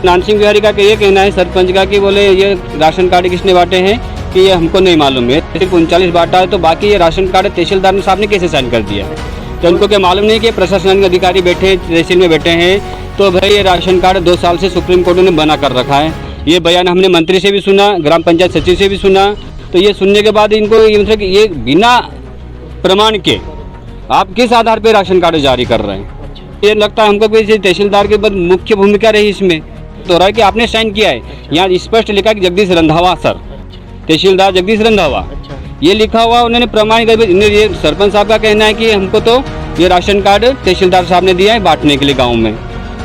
नान सिंह बिहारी का ये कहना है सरपंच का कि बोले ये राशन कार्ड किसने बांटे हैं कि ये हमको नहीं मालूम है, सिर्फ 39 बांटा है, तो बाकी ये राशन कार्ड तहसीलदार साहब ने कैसे साइन कर दिया। तो उनको क्या मालूम नहीं कि प्रशासनिक अधिकारी बैठे तहसील में बैठे हैं, तो भाई ये राशन कार्ड 2 साल से सुप्रीम कोर्ट ने बना कर रखा है। ये बयान हमने मंत्री से भी सुना, ग्राम पंचायत सचिव से भी सुना। तो ये सुनने के बाद इनको मतलब कि ये बिना प्रमाण के आप किस आधार पर राशन कार्ड जारी कर रहे हैं। ये लगता है हमको कि तहसीलदार की मुख्य भूमिका रही इसमें। तो रहा है कि आपने साइन किया है, यहाँ स्पष्ट लिखा कि जगदीश रंधावा सर, तहसीलदार जगदीश रंधावा, ये लिखा हुआ उन्होंने प्रमाण कर। ये सरपंच साहब का कहना है कि हमको तो ये राशन कार्ड तहसीलदार साहब ने दिया है बांटने के लिए गाँव में।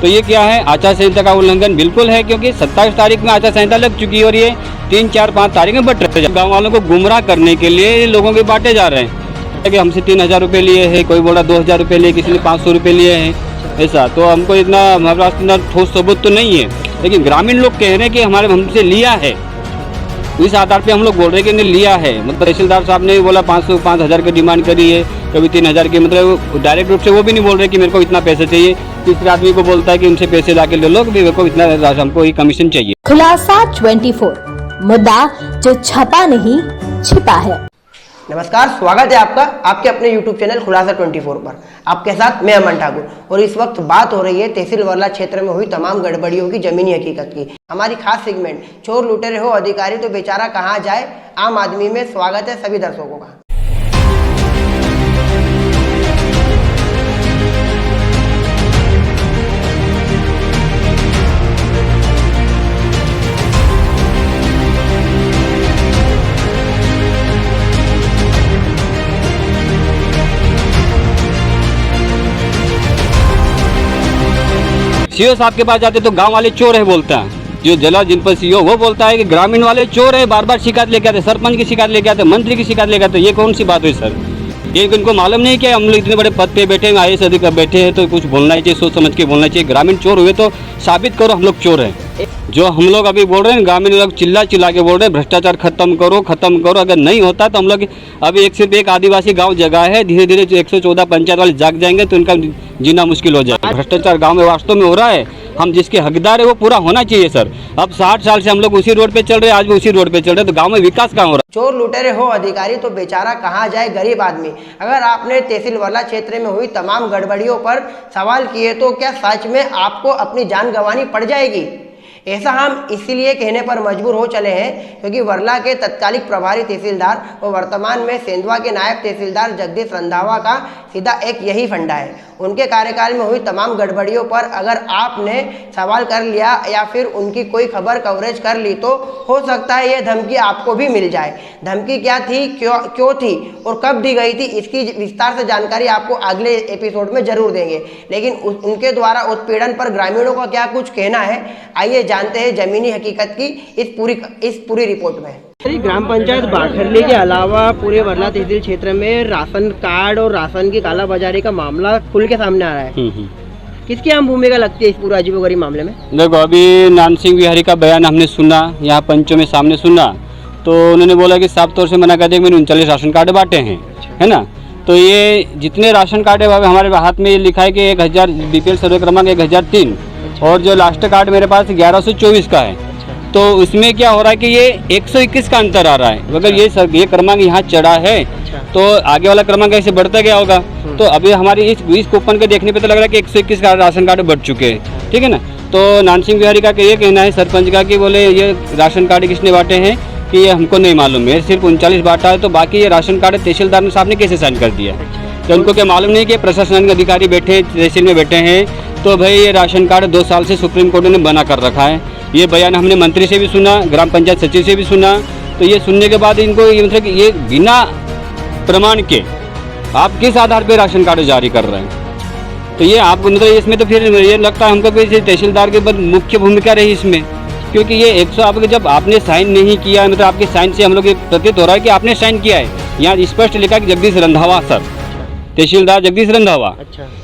तो ये क्या है, आचार संहिता का उल्लंघन बिल्कुल है, क्योंकि 27 तारीख में आचार संहिता लग चुकी है और ये 3, 4, 5 तारीख में बट रहे। गाँव वालों को गुमराह करने के लिए लोगों के बांटे जा रहे हैं कि हमसे 3000 रुपये लिए हैं, कोई बोला 2000 रुपये लिए, किसी ने 500 रुपये लिए हैं, ऐसा। तो हमको इतना हमारे पास इतना ठोस सबूत तो नहीं है, लेकिन ग्रामीण लोग कह रहे हैं कि हमारे हमसे लिया है। इस आधार पे हम लोग बोल रहे हैं कि इन्हें लिया है। मतलब तहसीलदार साहब ने बोला 5,000 की डिमांड करी है, कभी 3000 की। मतलब डायरेक्ट रूप से वो भी नहीं बोल रहे कि मेरे को इतना पैसे चाहिए। तीसरे आदमी को बोलता है कि उनसे पैसे ला के ले लो, मेरे को इतना हमको ही कमीशन चाहिए। खुलासा 24, मुद्दा जो छपा नहीं छिपा है। नमस्कार, स्वागत है आपका आपके अपने YouTube चैनल खुलासा 24 पर। आपके साथ मैं अमन ठाकुर, और इस वक्त बात हो रही है तहसील वर्ला क्षेत्र में हुई तमाम गड़बड़ियों की जमीनी हकीकत की। हमारी खास सेगमेंट चोर लुटेरे हो अधिकारी तो बेचारा कहाँ जाए आम आदमी में स्वागत है सभी दर्शकों का। सीओ साहब के पास जाते तो गांव वाले चोर है बोलता है, जो जिला जिन पर सीओ वो बोलता है कि ग्रामीण वाले चोर है, बार बार शिकायत लेके आते, सरपंच की शिकायत लेके आते, मंत्री की शिकायत लेके आते। ये कौन सी बात हुई सर? ये इनको मालूम नहीं कि हम लोग इतने बड़े पद पे बैठे हैं, IAS अधिकारी बैठे हैं, तो कुछ बोलना ही चाहिए, सोच समझ के बोलना चाहिए। ग्रामीण चोर हुए तो साबित करो हम लोग चोर हैं। जो हम लोग अभी बोल रहे हैं, ग्रामीण लोग चिल्ला चिल्ला के बोल रहे हैं भ्रष्टाचार खत्म करो खत्म करो। अगर नहीं होता तो हम लोग अभी एक सिर्फ एक आदिवासी गांव जगह है, धीरे धीरे 114 पंचायत वाले जाग जाएंगे तो उनका जीना मुश्किल हो जाएगा। भ्रष्टाचार गांव में वास्तव में हो रहा है, हम जिसके हकदार है वो पूरा होना चाहिए सर। अब 60 साल से हम लोग उसी रोड पे चल रहे हैं, आज भी उसी रोड पे चल रहे हैं, तो गांव में विकास कहाँ हो रहा है? चोर लुटेरे हो अधिकारी तो बेचारा कहाँ जाए गरीब आदमी। अगर आपने तहसील वर्ला क्षेत्र में हुई तमाम गड़बड़ियों पर सवाल किए तो क्या सच में आपको अपनी जान गंवानी पड़ जाएगी? ऐसा हम इसीलिए कहने पर मजबूर हो चले हैं क्योंकि वर्ला के तत्कालिक प्रभारी तहसीलदार व वर्तमान में सेंधवा के नायब तहसीलदार जगदीश रंधावा का सीधा एक यही फंडा है। उनके कार्यकाल में हुई तमाम गड़बड़ियों पर अगर आपने सवाल कर लिया या फिर उनकी कोई खबर कवरेज कर ली तो हो सकता है ये धमकी आपको भी मिल जाए। धमकी क्या थी, क्यों थी और कब दी गई थी, इसकी विस्तार से जानकारी आपको अगले एपिसोड में जरूर देंगे। लेकिन उनके द्वारा उत्पीड़न पर ग्रामीणों का क्या कुछ कहना है, आइए जानते हैं जमीनी हकीकत की इस पूरी रिपोर्ट में। ग्राम पंचायत बाखरली के अलावा पूरे वर्ला तहसील क्षेत्र में राशन कार्ड और राशन की कालाबाजारी का मामला खुल के सामने आ रहा है। किसकी अहम भूमिका लगती है इस पूरे अजीबोगरीब मामले में? देखो, अभी नान सिंह बिहारी का बयान हमने सुना, यहाँ पंचों में सामने सुना, तो उन्होंने बोला कि साफ तौर से मना कर दिया, मैंने 39 राशन कार्ड बांटे हैं, है ना। तो ये जितने राशन कार्ड है हमारे हाथ में ये लिखा है कि 1000 BPL सर्वे क्रमांक 1003 और जो लास्ट कार्ड मेरे पास 1124 का है। तो उसमें क्या हो रहा है कि ये 121 का अंतर आ रहा है। अगर ये क्रमांक यहाँ चढ़ा है तो आगे वाला क्रमांक ऐसे बढ़ता गया होगा। तो अभी हमारी इस कूपन के देखने पे तो लग रहा है कि 121 का राशन कार्ड बढ़ चुके हैं, ठीक है ना। तो नान सिंह बिहारी का ये कहना है सरपंच का कि बोले ये राशन कार्ड किसने बांटे हैं कि ये हमको नहीं मालूम है, सिर्फ 39 बांटा है, तो बाकी ये राशन कार्ड तहसीलदार साहब ने कैसे साइन कर दिया। तो उनको क्या मालूम नहीं कि प्रशासनिक अधिकारी बैठे तहसील में बैठे हैं, तो भाई ये राशन कार्ड 2 साल से सुप्रीम कोर्ट ने बना कर रखा है। ये बयान हमने मंत्री से भी सुना, ग्राम पंचायत सचिव से भी सुना। तो ये सुनने के बाद इनको मतलब कि ये बिना प्रमाण के आप किस आधार पर राशन कार्ड जारी कर रहे हैं। तो ये आपको मतलब इसमें तो फिर ये लगता है हमको कि तहसीलदार की मुख्य भूमिका रही इसमें, क्योंकि ये 100 आपके जब आपने साइन नहीं किया, मतलब आपके साइन से हम लोग प्रतीत हो रहा है कि आपने साइन किया है। यहाँ स्पष्ट लिखा कि जगदीश रंधावा सर, तहसीलदार जगदीश रंधावा,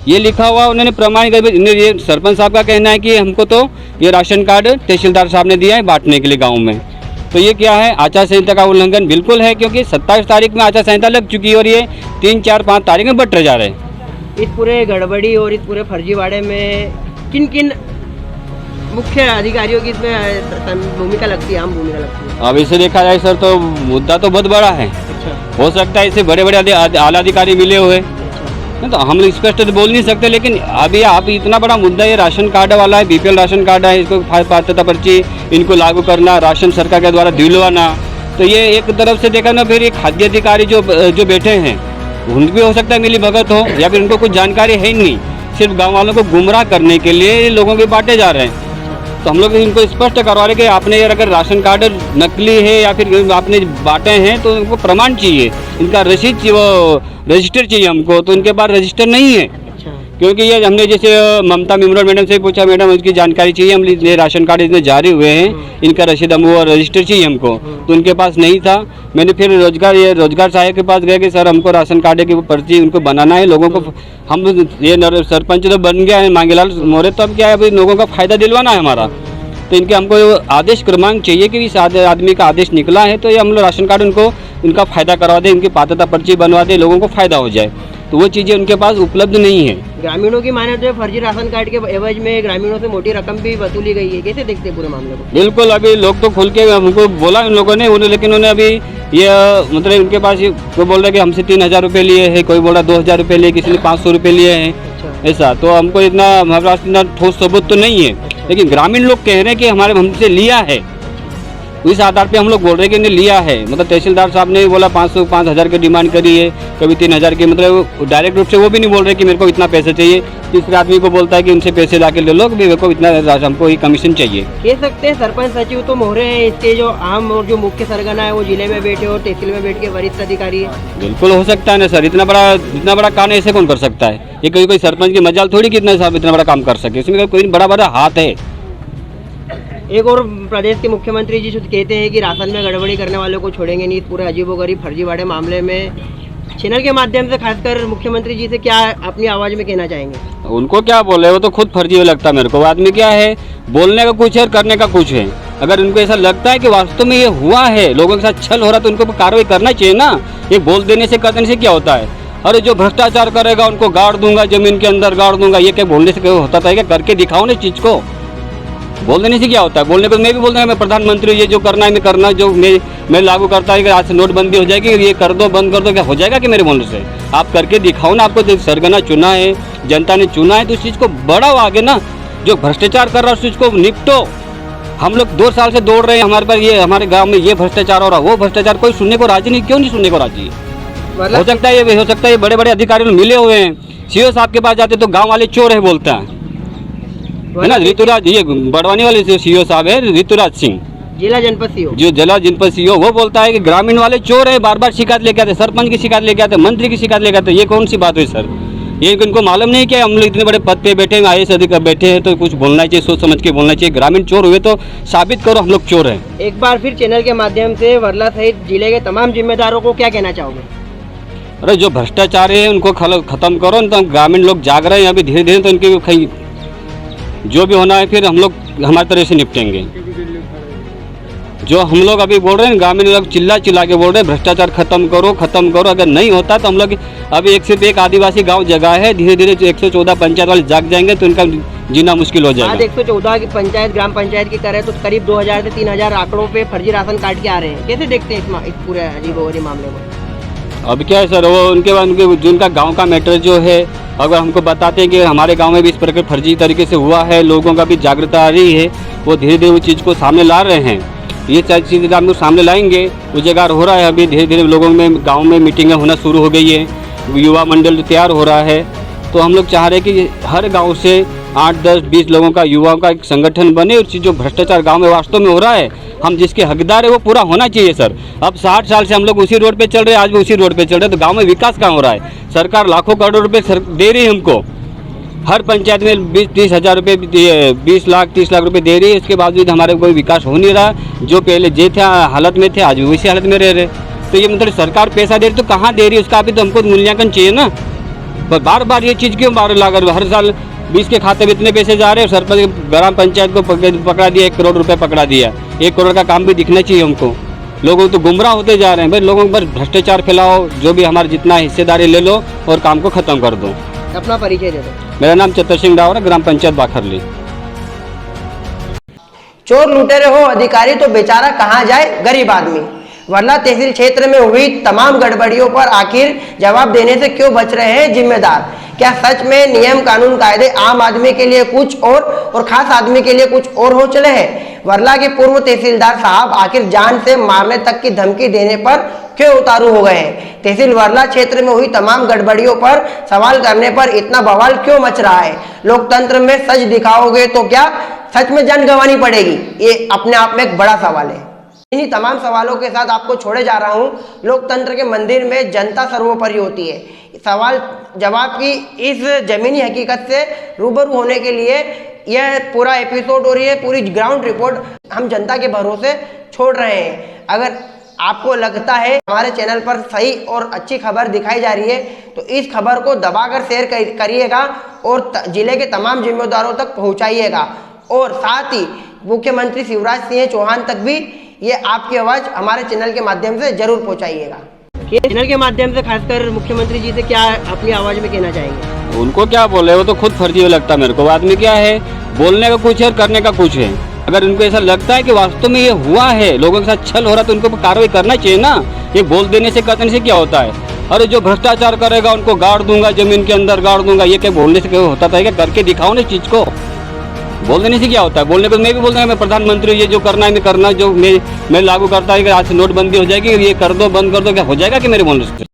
ये लिखा हुआ उन्होंने प्रमाण कर। ये सरपंच साहब का कहना है कि हमको तो ये राशन कार्ड तहसीलदार साहब ने दिया है बांटने के लिए गाँव में। तो ये क्या है, आचार संहिता का उल्लंघन बिल्कुल है, क्योंकि 27 तारीख में आचार संहिता लग चुकी है और ये 3, 4, 5 तारीख में बट जा रहे हैं। इस पूरे गड़बड़ी और इस पूरे फर्जीवाड़े में किन किन मुख्य अधिकारियों की इसमें भूमिका लगती है, अहम भूमिका लगती है। अब इसे देखा जाए सर तो मुद्दा तो बहुत बड़ा है। अच्छा हो सकता है इसे बड़े बड़े आला अधिकारी मिले हुए, तो हम लोग स्पष्ट तो बोल नहीं सकते, लेकिन अभी आप इतना बड़ा मुद्दा ये राशन कार्ड वाला है, बीपीएल राशन कार्ड है, इसको पात्रता पर्ची इनको लागू करना, राशन सरकार के द्वारा दिलवाना, तो ये एक तरफ से देखा ना। फिर ये खाद्य अधिकारी जो बैठे हैं उनकी हो सकता है मिली भगत हो, या फिर उनको कुछ जानकारी है ही नहीं, सिर्फ गाँव वालों को गुमराह करने के लिए लोगों के बांटे जा रहे हैं। तो हम लोग इनको स्पष्ट करवा रहे कि आपने अगर राशन कार्ड नकली है या फिर आपने बांटे हैं तो उनको प्रमाण चाहिए, इनका रसीद चाहिए, वो रजिस्टर चाहिए हमको। तो उनके पास रजिस्टर नहीं है, अच्छा क्योंकि ये हमने जैसे ममता मिमरोल मैडम से पूछा, मैडम इसकी जानकारी चाहिए, हम ये राशन कार्ड इसमें जारी हुए हैं, इनका रसीद हम वो रजिस्टर चाहिए हमको, तो उनके पास नहीं था। मैंने फिर रोजगार सहायक के पास गए कि सर हमको राशन कार्ड की पर्ची उनको बनाना है, लोगों को हम ये सरपंच तो बन गया है मांगेलाल मोरे, तो अब क्या है अभी लोगों का फायदा दिलवाना है हमारा। तो इनके हमको आदेश क्रमांक चाहिए कि इस आदमी का आदेश निकला है तो ये हम लोग राशन कार्ड उनको उनका फ़ायदा करवा दें, इनकी पात्रता पर्ची बनवा दें, लोगों को फ़ायदा हो जाए। तो वो चीज़ें उनके पास उपलब्ध नहीं है। ग्रामीणों की माने तो फर्जी राशन कार्ड के एवज में ग्रामीणों से मोटी रकम भी वसूली गई है, कैसे देखते हैं पूरे मामले को? बिल्कुल, अभी लोग तो खुल के हमको बोला उन लोगों ने, लेकिन उन्हें अभी ये मतलब उनके पास कोई बोल रहा है कि हमसे 3,000 रुपये लिए हैं, कोई बोल रहा 2,000 रुपये लिए, किसी ने 500 रुपये लिए हैं, ऐसा। तो हमको इतना हमारे पास इतना ठोस सबूत तो नहीं है, लेकिन ग्रामीण लोग कह रहे हैं कि हमारे हमसे लिया है, इस आधार पे हम लोग बोल रहे हैं कि इन्हें लिया है। मतलब तहसीलदार साहब ने बोला 5,000 की डिमांड करी है, कभी 3,000 की, मतलब डायरेक्ट रूप से वो भी नहीं बोल रहे कि मेरे को इतना पैसे चाहिए। तीसरे आदमी को बोलता है कि उनसे पैसे ला के ले लो, कि मेरे को इतना हमको ही कमीशन चाहिए। कह सकते हैं सरपंच सचिव तो मोहरे हैं, इसके जो आम और जो मुख्य सरगना है वो जिले में बैठे और तहसील में बैठ के वरिष्ठ अधिकारी है। बिल्कुल हो सकता है ना सर, इतना बड़ा कांड ऐसे कौन कर सकता है? ये कोई सरपंच की मजाल थोड़ी कि इतना बड़ा काम कर सके, इसमें कोई बड़ा हाथ है। एक और प्रदेश के मुख्यमंत्री जी कहते हैं कि राशन में गड़बड़ी करने वालों को छोड़ेंगे नहीं। पूरे अजीबोगरीब फर्जीवाड़े मामले में चैनल के माध्यम से खासकर मुख्यमंत्री जी से क्या अपनी आवाज में कहना चाहेंगे? उनको क्या बोले, वो तो खुद फर्जी लगता है मेरे को। आदमी क्या है, बोलने का कुछ है और करने का कुछ है। अगर उनको ऐसा लगता है कि वास्तव में ये हुआ है, लोगों के साथ छल हो रहा, तो उनको कार्रवाई करना चाहिए ना। ये बोल देने से कर देने से क्या होता है? अरे जो भ्रष्टाचार करेगा उनको गाड़ दूंगा, जमीन के अंदर गाड़ दूंगा, ये क्या बोलने से होता था? क्या करके दिखाओ ना इस चीज़ को। बोल देने से क्या होता है? बोलने को मैं भी बोलता हूँ मैं प्रधानमंत्री, ये जो करना है मैं करना, जो मैं लागू करता है कि आज से नोटबंदी हो जाएगी, ये कर दो, बंद कर दो, क्या हो जाएगा कि मेरे बोलने से? आप करके दिखाओ ना। आपको सरगना चुना है, जनता ने चुना है, तो उस चीज़ को बढ़ाओ आगे ना। जो भ्रष्टाचार कर रहा है उस चीज़ को निपटो। हम लोग 2 साल से दौड़ रहे हैं, हमारे पास ये हमारे गाँव में ये भ्रष्टाचार हो रहा, वो भ्रष्टाचार, कोई सुनने को राजी नहीं। क्यों नहीं सुनने को राजी? हो सकता है ये बड़े अधिकारी मिले हुए हैं। सीओ साहब के पास जाते तो गाँव वाले चोर है बोलता है ना। ऋतुराज, ये बड़वानी वाले जो सीओ साहब है ऋतुराज सिंह, जिला जनपद सीओ, जो जिला जनपद सीओ, वो बोलता है कि ग्रामीण वाले चोर है, बार बार शिकायत लेके आते, सरपंच की शिकायत लेके आते, मंत्री की शिकायत लेके आते। ये कौन सी बात हुई सर? ये इनको मालूम नहीं कि हम लोग इतने बड़े पद पे बैठे हैं, IAS अधिकारी बैठे हैं, तो कुछ बोलना चाहिए, सोच समझ के बोलना चाहिए। ग्रामीण चोर हुए तो साबित करो हम लोग चोर हैं। एक बार फिर चैनल के माध्यम से वर्ला सहित जिले के तमाम जिम्मेदारों को क्या कहना चाहोगे? अरे जो भ्रष्टाचार है उनको खत्म करो। तो ग्रामीण लोग जाग रहे हैं अभी धीरे धीरे, तो इनकी जो भी होना है फिर हम लोग हमारी तरह से निपटेंगे। जो हम लोग अभी बोल रहे हैं, ग्रामीण लोग चिल्ला के बोल रहे हैं भ्रष्टाचार खत्म करो। अगर नहीं होता तो हम लोग अभी एक सिर्फ एक आदिवासी गांव जगह है, धीरे धीरे 114 पंचायत वाले जाग जाएंगे तो इनका जीना मुश्किल हो जाएगा। आज 114 की पंचायत, ग्राम पंचायत की करें तो करीब 2000 से 3000 आंकड़ों पे फर्जी राशन कार्ड के आ रहे हैं। कैसे देखते हैं इस पूरे अजीबोगरीब मामले को? अब क्या है सर, वो उनके जिनका गांव का मैटर जो है, अगर हमको बताते हैं कि हमारे गांव में भी इस प्रकार फर्जी तरीके से हुआ है, लोगों का भी जागरूकता आ रही है, वो धीरे धीरे उस चीज़ को सामने ला रहे हैं। ये सारी चीज़ें हम लोग सामने लाएंगे। उजागर हो रहा है अभी धीरे धीरे, लोगों में गाँव में मीटिंगें होना शुरू हो गई है, युवा मंडल तैयार हो रहा है। तो हम लोग चाह रहे हैं कि हर गाँव से 8, 10, 20 लोगों का, युवाओं का एक संगठन बने। और जो भ्रष्टाचार गांव में वास्तव में हो रहा है, हम जिसके हकदार है वो पूरा होना चाहिए सर। अब 60 साल से हम लोग उसी रोड पे चल रहे हैं, आज भी उसी रोड पे चल रहे हैं, तो गांव में विकास कहाँ हो रहा है? सरकार लाखों करोड़ रुपए दे रही है हमको, हर पंचायत में 20-30 हज़ार रुपये, 20 लाख 30 लाख रुपए दे रही है। इसके बावजूद हमारे कोई विकास हो नहीं रहा। जो पहले जे थे हालत में थे, आज भी उसी हालत में रह रहे। तो ये मतलब सरकार पैसा दे रही तो कहाँ दे रही है, उसका भी तो हमको मूल्यांकन चाहिए ना। पर बार बार ये चीज़ क्यों लागू? हर साल 20 के खाते में इतने पैसे जा रहे हैं, सरपंच ग्राम पंचायत को पकड़ा दिया, 1 करोड़ रुपए पकड़ा दिया। 1 करोड़ का काम भी दिखना चाहिए हमको। लोगों तो गुमराह होते जा रहे हैं भाई। लोगों पर भ्रष्टाचार फैलाओ, जो भी हमारा जितना हिस्सेदारी ले लो और काम को खत्म कर दो। अपना परिचय दे दो। मेरा नाम चतर सिंह रावत, ग्राम पंचायत बाखरली। चोर लुटेरे हो अधिकारी तो बेचारा कहाँ जाए गरीब आदमी। वर्ला तहसील क्षेत्र में हुई तमाम गड़बड़ियों पर आखिर जवाब देने से क्यों बच रहे हैं जिम्मेदार? क्या सच में नियम कानून कायदे आम आदमी के लिए कुछ और खास आदमी के लिए कुछ और हो चले हैं? वर्ला के पूर्व तहसीलदार साहब आखिर जान से मारने तक की धमकी देने पर क्यों उतारू हो गए हैं? तहसील वर्ला क्षेत्र में हुई तमाम गड़बड़ियों पर सवाल करने पर इतना बवाल क्यों मच रहा है? लोकतंत्र में सच दिखाओगे तो क्या सच में जान गंवानी पड़ेगी? ये अपने आप में एक बड़ा सवाल है। इन्हीं तमाम सवालों के साथ आपको छोड़े जा रहा हूं। लोकतंत्र के मंदिर में जनता सर्वोपरि होती है। सवाल जवाब की इस जमीनी हकीकत से रूबरू होने के लिए यह पूरा एपिसोड और ये पूरी ग्राउंड रिपोर्ट हम जनता के भरोसे छोड़ रहे हैं। अगर आपको लगता है हमारे चैनल पर सही और अच्छी खबर दिखाई जा रही है तो इस खबर को दबाकर शेयर करिएगा और जिले के तमाम जिम्मेदारों तक पहुंचाइएगा और साथ ही मुख्यमंत्री शिवराज सिंह चौहान तक भी ये आपकी आवाज़ हमारे चैनल के माध्यम से जरूर पहुंचाइएगा। चैनल के माध्यम से खासकर मुख्यमंत्री जी से क्या अपनी आवाज़ में कहना चाहेंगे? उनको क्या बोले, वो तो खुद फर्जी लगता है मेरे को। आदमी क्या है, बोलने का कुछ है और करने का कुछ है। अगर उनको ऐसा लगता है कि वास्तव में ये हुआ है, लोगों के साथ छल हो रहा है, तो उनको कार्रवाई करना चाहिए ना। ये बोल देने से कहने से क्या होता है? अरे जो भ्रष्टाचार करेगा उनको गाड़ दूंगा, जमीन के अंदर गाड़ दूंगा, ये क्या बोलने से क्या होता था? क्या करके दिखाओ ना चीज को। बोल देने से क्या होता है? बोलने को मैं भी बोल दूंगा मैं प्रधानमंत्री, ये जो करना है मैं करना, जो मैं लागू करता है कि आज से नोटबंदी हो जाएगी, ये कर दो, बंद कर दो, क्या हो जाएगा कि मेरे बोलने से?